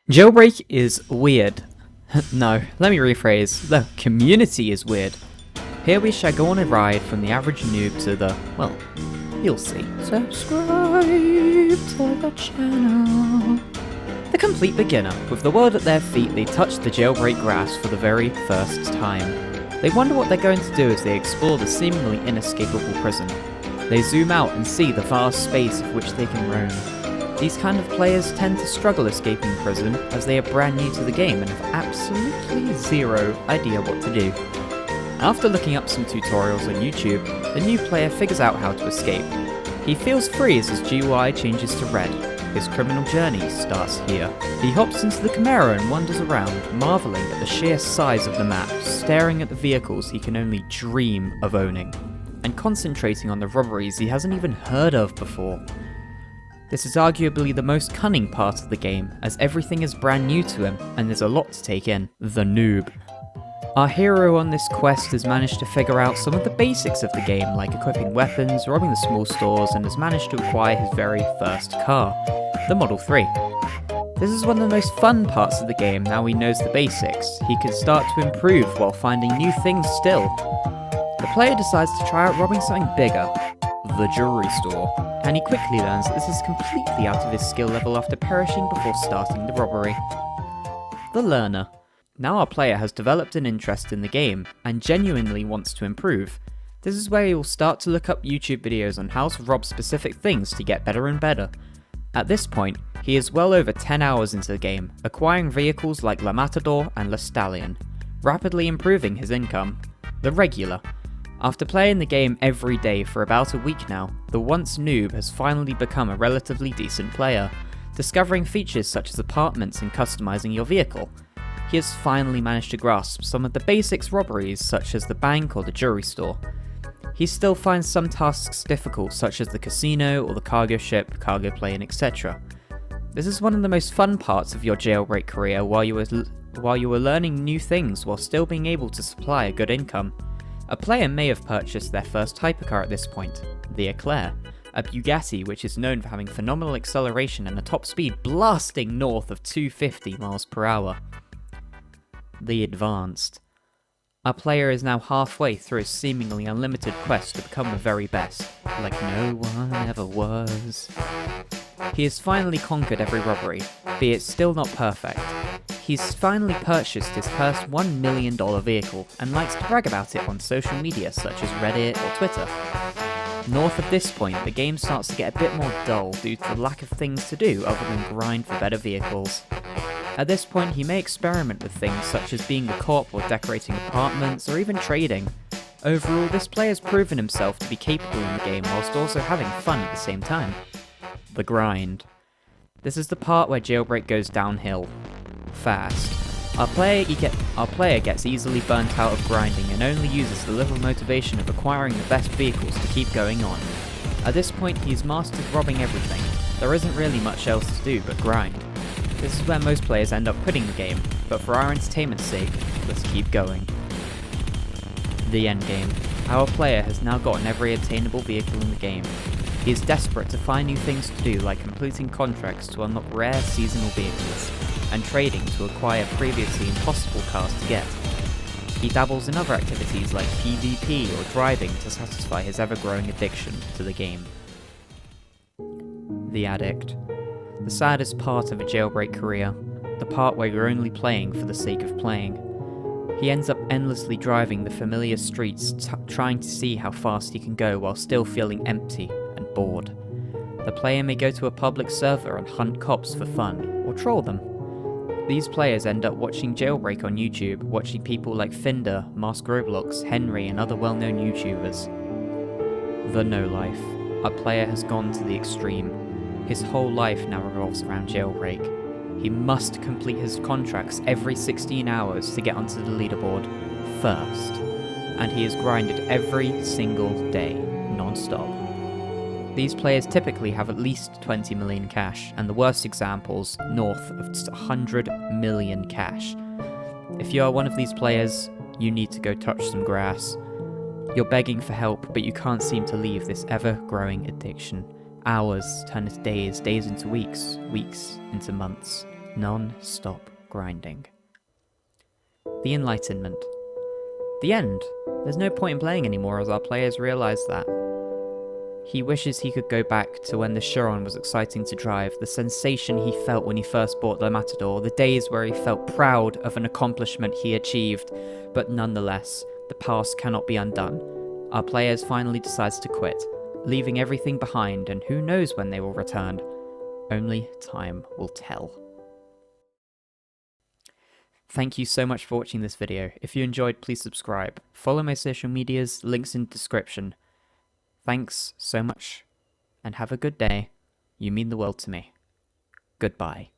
Jailbreak is weird. No, let me rephrase. The community is weird. Here we shall go on a ride from the average noob to the, well, you'll see. Subscribe to the channel. The complete beginner. With the world at their feet, they touch the jailbreak grass for the very first time. They wonder what they're going to do as they explore the seemingly inescapable prison. They zoom out and see the vast space of which they can roam. These kind of players tend to struggle escaping prison as they are brand new to the game and have absolutely zero idea what to do. After looking up some tutorials on YouTube, the new player figures out how to escape. He feels free as his GUI changes to red. His criminal journey starts here. He hops into the Camaro and wanders around, marvelling at the sheer size of the map, staring at the vehicles he can only dream of owning, and concentrating on the robberies he hasn't even heard of before. This is arguably the most cunning part of the game, as everything is brand new to him, and there's a lot to take in. The noob. Our hero on this quest has managed to figure out some of the basics of the game, like equipping weapons, robbing the small stores, and has managed to acquire his very first car, the Model 3. This is one of the most fun parts of the game now he knows the basics. He can start to improve while finding new things still. The player decides to try out robbing something bigger, the jewelry store, and he quickly learns that this is completely out of his skill level after perishing before starting the robbery. The learner. Now our player has developed an interest in the game and genuinely wants to improve. This is where he will start to look up YouTube videos on how to rob specific things to get better and better. At this point, he is well over 10 hours into the game, acquiring vehicles like La Matador and La Stallion, rapidly improving his income. The regular. After playing the game every day for about a week now, the once noob has finally become a relatively decent player, discovering features such as apartments and customizing your vehicle. He has finally managed to grasp some of the basics robberies such as the bank or the jewelry store. He still finds some tasks difficult such as the casino or the cargo ship, cargo plane, etc. This is one of the most fun parts of your jailbreak career while you were learning new things while still being able to supply a good income. A player may have purchased their first hypercar at this point, the Eclair, a Bugatti which is known for having phenomenal acceleration and a top speed blasting north of 250 miles per hour. The Advanced. Our player is now halfway through a seemingly unlimited quest to become the very best, like no one ever was. He has finally conquered every robbery, be it still not perfect. He's finally purchased his first $1 million vehicle and likes to brag about it on social media such as Reddit or Twitter. North of this point, the game starts to get a bit more dull due to the lack of things to do other than grind for better vehicles. At this point, he may experiment with things such as being a cop or decorating apartments or even trading. Overall, this player has proven himself to be capable in the game whilst also having fun at the same time. The grind. This is the part where jailbreak goes downhill. Fast. Our player gets easily burnt out of grinding and only uses the little motivation of acquiring the best vehicles to keep going on. At this point he's mastered robbing everything. There isn't really much else to do but grind. This is where most players end up quitting the game, but for our entertainment's sake, let's keep going. The endgame. Our player has now gotten every attainable vehicle in the game. He is desperate to find new things to do like completing contracts to unlock rare seasonal vehicles, and trading to acquire previously impossible cars to get. He dabbles in other activities like PvP or driving to satisfy his ever-growing addiction to the game. The addict. The saddest part of a jailbreak career, the part where you're only playing for the sake of playing. He ends up endlessly driving the familiar streets trying to see how fast he can go while still feeling empty and bored. The player may go to a public server and hunt cops for fun, or troll them. These players end up watching Jailbreak on YouTube, watching people like Finder, Mask Roblox, Henry and other well-known YouTubers. The no life. Our player has gone to the extreme. His whole life now revolves around Jailbreak. He must complete his contracts every 16 hours to get onto the leaderboard first. And he has grinded every single day, non-stop. These players typically have at least 20 million cash, and the worst examples, north of 100 million cash. If you are one of these players, you need to go touch some grass. You're begging for help, but you can't seem to leave this ever-growing addiction. Hours turn into days, days into weeks, weeks into months. non-stop grinding. The Enlightenment. The end. There's no point in playing anymore as our players realise that. He wishes he could go back to when the Chiron was exciting to drive, the sensation he felt when he first bought the Matador, the days where he felt proud of an accomplishment he achieved, but nonetheless, the past cannot be undone. Our players finally decides to quit, leaving everything behind, and who knows when they will return. Only time will tell. Thank you so much for watching this video. If you enjoyed, please subscribe. Follow my social medias, links in the description. Thanks so much, and have a good day. You mean the world to me. Goodbye.